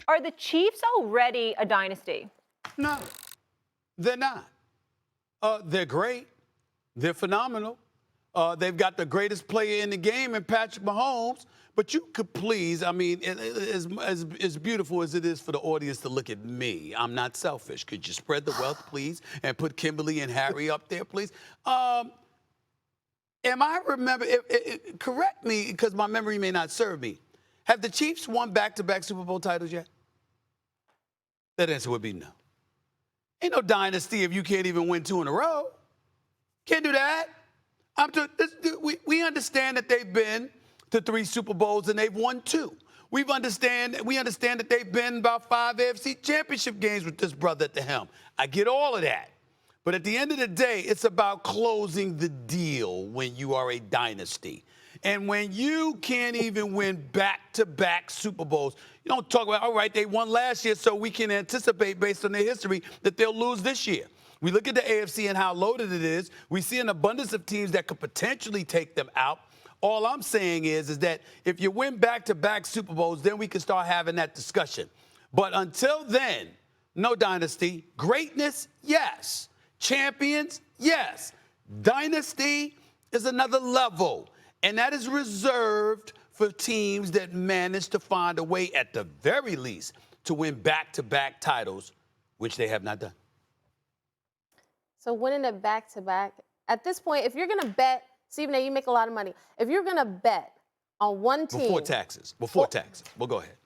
Are the Chiefs already a dynasty? No, they're not. They're great. They're phenomenal. They've got the greatest player in the game in Patrick Mahomes. But you could please, I mean, as beautiful as it is for the audience to look at me, I'm not selfish. Could you spread the wealth, please, and put Kimberly and Harry up there, please? Correct me, because my memory may not serve me. Have the Chiefs won back-to-back Super Bowl titles yet? That answer would be no. Ain't no dynasty if you can't even win 2 in a row. Can't do that. We understand that they've been to 3 Super Bowls and they've won 2. We understand that they've been about 5 AFC championship games with this brother at the helm. I get all of that. But at the end of the day, it's about closing the deal when you are a dynasty. And when you can't even win back-to-back Super Bowls, you don't talk about, all right, they won last year, so we can anticipate based on their history that they'll lose this year. We look at the AFC and how loaded it is. We see an abundance of teams that could potentially take them out. All I'm saying is that if you win back-to-back Super Bowls, then we can start having that discussion. But until then, no dynasty. Greatness, yes. Champions, yes. Dynasty is another level. And that is reserved for teams that manage to find a way, at the very least, to win back-to-back titles, which they have not done. So winning it back-to-back, at this point, if you're going to bet, Stephen A., you make a lot of money. If you're going to bet on one team. Before taxes. Well, go ahead.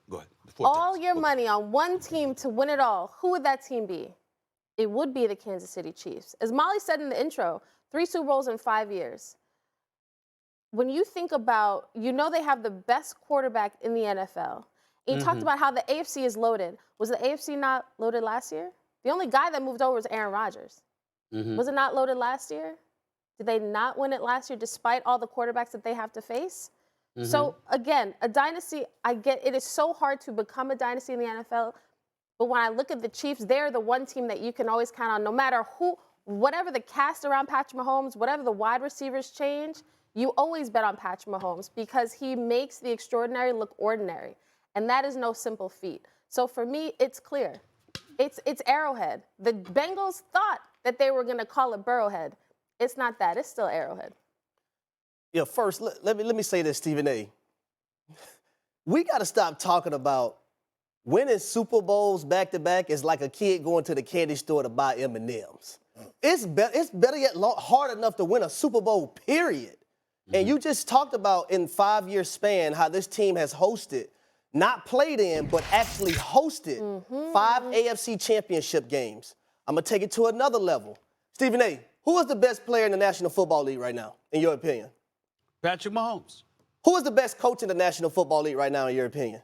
All your money on one team to win it all, who would that team be? It would be the Kansas City Chiefs. As Molly said in the intro, 3 Super Bowls in 5 years. When you think about, they have the best quarterback in the NFL. And you talked about how the AFC is loaded. Was the AFC not loaded last year? The only guy that moved over was Aaron Rodgers. Was it not loaded last year? Did they not win it last year despite all the quarterbacks that they have to face? So, again, a dynasty, I get it is so hard to become a dynasty in the NFL. But when I look at the Chiefs, they're the one team that you can always count on. No matter whatever the cast around Patrick Mahomes, whatever the wide receivers change, you always bet on Patrick Mahomes because he makes the extraordinary look ordinary. And that is no simple feat. So for me, it's clear. It's Arrowhead. The Bengals thought that they were going to call it Burrowhead. It's not that. It's still Arrowhead. Yeah, first, let me say this, Stephen A. We got to stop talking about winning Super Bowls back-to-back is like a kid going to the candy store to buy M&Ms. It's better yet hard enough to win a Super Bowl, period. And you just talked about in 5-year span how this team has hosted, not played in, but actually hosted 5 AFC championship games. I'm going to take it to another level. Stephen A., who is the best player in the National Football League right now, in your opinion? Patrick Mahomes. Who is the best coach in the National Football League right now, in your opinion?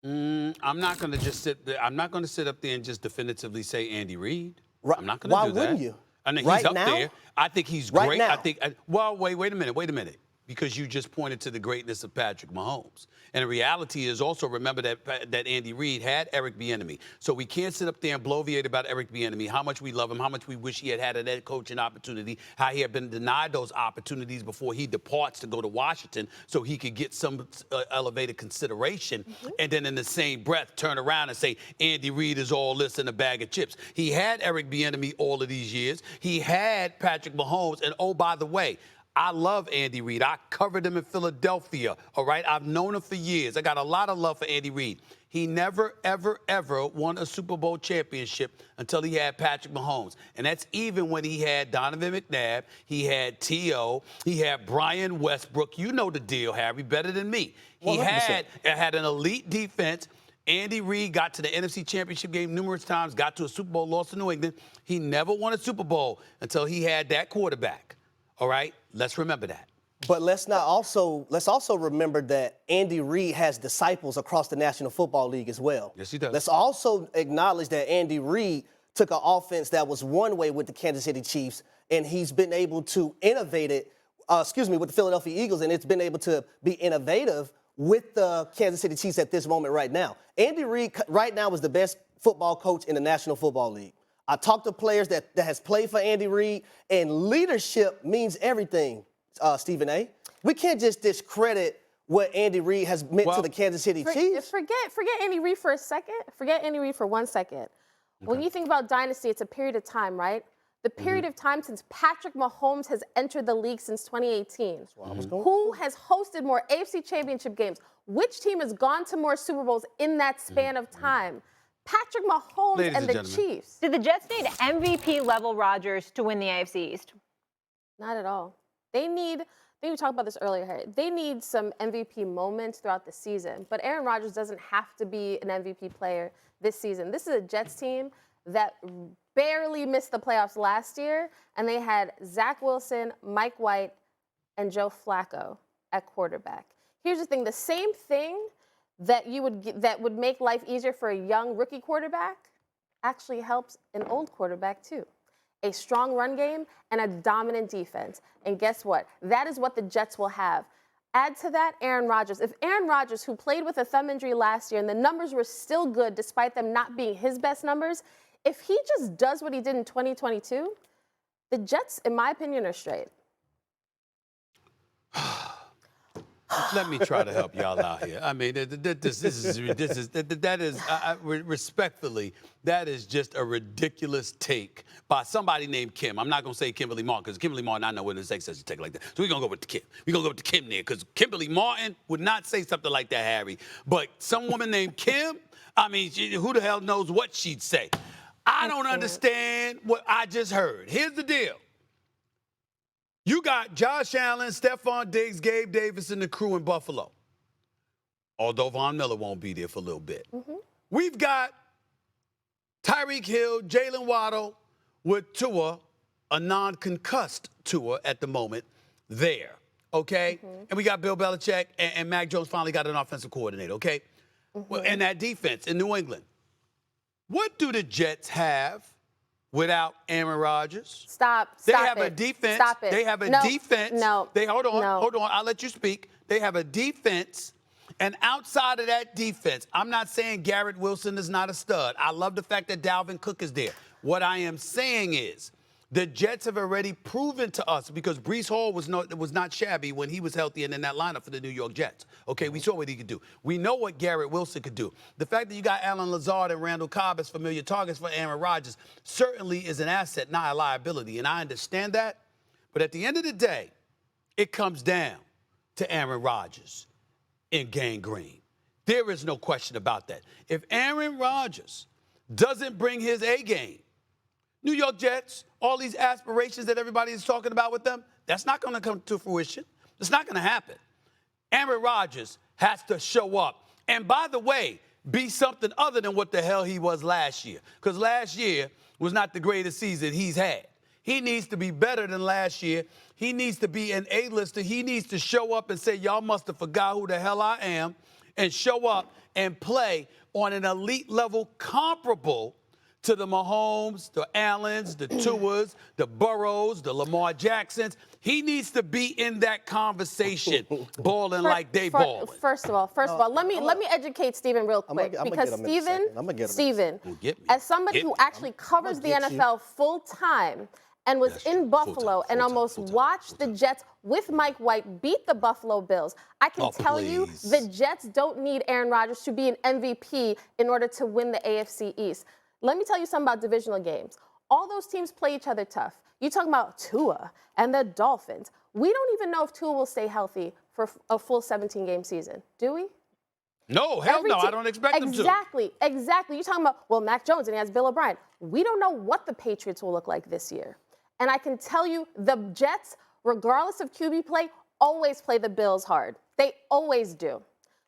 I'm not going to just sit there. I'm not going to sit up there and just definitively say Andy Reid. Right. I'm not going to do that. Why wouldn't you? I mean, right he's up now? there. I think he's right great. Now. I think. Well, wait a minute. Because you just pointed to the greatness of Patrick Mahomes. And the reality is also remember that Andy Reid had Eric Bieniemy. So we can't sit up there and bloviate about Eric Bieniemy, how much we love him, how much we wish he had had an head coaching opportunity, how he had been denied those opportunities before he departs to go to Washington so he could get some elevated consideration. And then in the same breath, turn around and say Andy Reid is all this in a bag of chips. He had Eric Bieniemy all of these years. He had Patrick Mahomes. And oh, by the way, I love Andy Reid. I covered him in Philadelphia, all right? I've known him for years. I got a lot of love for Andy Reid. He never, ever, ever won a Super Bowl championship until he had Patrick Mahomes. And that's even when he had Donovan McNabb, he had T.O., he had Brian Westbrook. You know the deal, Harry, better than me. He 100%. had an elite defense. Andy Reid got to the NFC Championship game numerous times, got to a Super Bowl, lost to New England. He never won a Super Bowl until he had that quarterback. All right, let's remember that. But let's also remember that Andy Reid has disciples across the National Football League as well. Yes, he does. Let's also acknowledge that Andy Reid took an offense that was one way with the Kansas City Chiefs, and he's been able to innovate it, with the Philadelphia Eagles, and it's been able to be innovative with the Kansas City Chiefs at this moment right now. Andy Reid right now is the best football coach in the National Football League. I talked to players that has played for Andy Reid, and leadership means everything, Stephen A. We can't just discredit what Andy Reid has meant to the Kansas City Chiefs. Forget Andy Reid for a second. Forget Andy Reid for 1 second. When you think about dynasty, it's a period of time, right? The period of time since Patrick Mahomes has entered the league since 2018. Who has hosted more AFC Championship games? Which team has gone to more Super Bowls in that span of time? Patrick Mahomes Ladies and the gentlemen. Chiefs. Did the Jets need MVP level Rodgers to win the AFC East? Not at all. They need, I think we talked about this earlier, Harry. They need some MVP moments throughout the season. But Aaron Rodgers doesn't have to be an MVP player this season. This is a Jets team that barely missed the playoffs last year, and they had Zach Wilson, Mike White, and Joe Flacco at quarterback. Here's the thing: the same thing that would make life easier for a young rookie quarterback actually helps an old quarterback too. A strong run game and a dominant defense. And guess what? That is what the Jets will have. Add to that Aaron Rodgers. If Aaron Rodgers, who played with a thumb injury last year and the numbers were still good despite them not being his best numbers, if he just does what he did in 2022, the Jets, in my opinion, are straight. Let me try to help y'all out here. I mean, respectfully, that is just a ridiculous take by somebody named Kim. I'm not going to say Kimberly Martin, because Kimberly Martin, I know what it takes such a take like that. So we're going to go with the Kim. We're going to go with the Kim there, because Kimberly Martin would not say something like that, Harry. But some woman named Kim, I mean, who the hell knows what she'd say? I don't understand what I just heard. Here's the deal. You got Josh Allen, Stephon Diggs, Gabe Davis, and the crew in Buffalo. Although Von Miller won't be there for a little bit. We've got Tyreek Hill, Jalen Waddle with Tua, a non-concussed Tua at the moment, there, okay? And we got Bill Belichick, and Mac Jones finally got an offensive coordinator, okay? Well, and that defense in New England. What do the Jets have without Aaron Rodgers? They have a defense. Stop it. They have a defense. No. Hold on. I'll let you speak. They have a defense, and outside of that defense, I'm not saying Garrett Wilson is not a stud. I love the fact that Dalvin Cook is there. What I am saying is the Jets have already proven to us, because Breece Hall was not shabby when he was healthy and in that lineup for the New York Jets. Okay, we saw what he could do. We know what Garrett Wilson could do. The fact that you got Alan Lazard and Randall Cobb as familiar targets for Aaron Rodgers certainly is an asset, not a liability, and I understand that. But at the end of the day, it comes down to Aaron Rodgers in Gang Green. There is no question about that. If Aaron Rodgers doesn't bring his A game, New York Jets, all these aspirations that everybody is talking about with them, that's not going to come to fruition. It's not going to happen. Aaron Rodgers has to show up. And by the way, be something other than what the hell he was last year. Because last year was not the greatest season he's had. He needs to be better than last year. He needs to be an A-lister. He needs to show up and say, y'all must have forgot who the hell I am, and show up and play on an elite level comparable to the Mahomes, the Allens, the Tuas, the Burrows, the Lamar Jacksons. He needs to be in that conversation, balling like they balling. First of all, let me educate Steven real quick, because Steven, as somebody who actually covers the NFL full time and was in Buffalo and almost watched the Jets with Mike White beat the Buffalo Bills, I can tell you the Jets don't need Aaron Rodgers to be an MVP in order to win the AFC East. Let me tell you something about divisional games. All those teams play each other tough. You're talking about Tua and the Dolphins. We don't even know if Tua will stay healthy for a full 17-game season, do we? No, hell no, I don't expect them to. Exactly. You're talking about, well, Mac Jones and he has Bill O'Brien. We don't know what the Patriots will look like this year. And I can tell you the Jets, regardless of QB play, always play the Bills hard. They always do.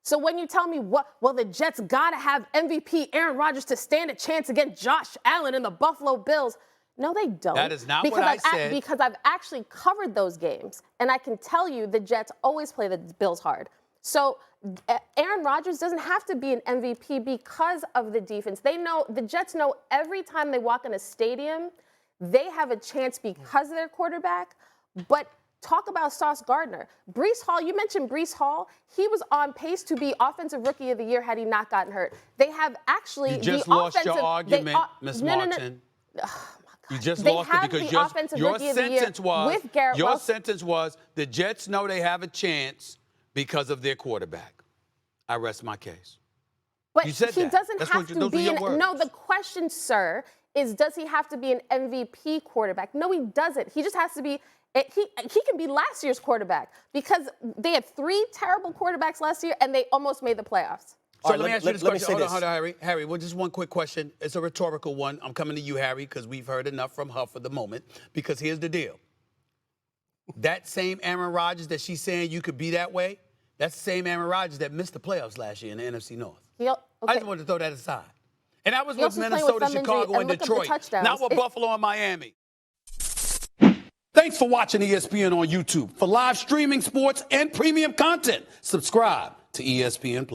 So when you tell me, well, the Jets got to have MVP Aaron Rodgers to stand a chance against Josh Allen and the Buffalo Bills. No, they don't. That is not what I said. Because I've actually covered those games, and I can tell you the Jets always play the Bills hard. So Aaron Rodgers doesn't have to be an MVP because of the defense. The Jets know every time they walk in a stadium, they have a chance because of their quarterback, but talk about Sauce Gardner. Breece Hall, you mentioned Breece Hall. He was on pace to be Offensive Rookie of the Year had he not gotten hurt. They have actually You just lost your argument, Ms. Martin. Oh, my God. You just lost it because your sentence was the Jets know they have a chance because of their quarterback. I rest my case. But You said he that. doesn't That's have what you- to those are be your an, words. no, the question, sir, is does he have to be an MVP quarterback? No, he doesn't. He just has to be, he can be last year's quarterback because they had 3 terrible quarterbacks last year and they almost made the playoffs. So All right, let me ask you this let me question. say Hold on, this. hold on, Harry. Harry, well, just one quick question. It's a rhetorical one. I'm coming to you, Harry, because we've heard enough from her for the moment. Because here's the deal. That same Aaron Rodgers that she's saying you could be that way, that's the same Aaron Rodgers that missed the playoffs last year in the NFC North. I just wanted to throw that aside. And that was He with also playing with Minnesota, thumb injury, Chicago, and and look up the Detroit. touchdowns. Not with Buffalo and Miami. Thanks for watching ESPN on YouTube. For live streaming sports and premium content, subscribe to ESPN+.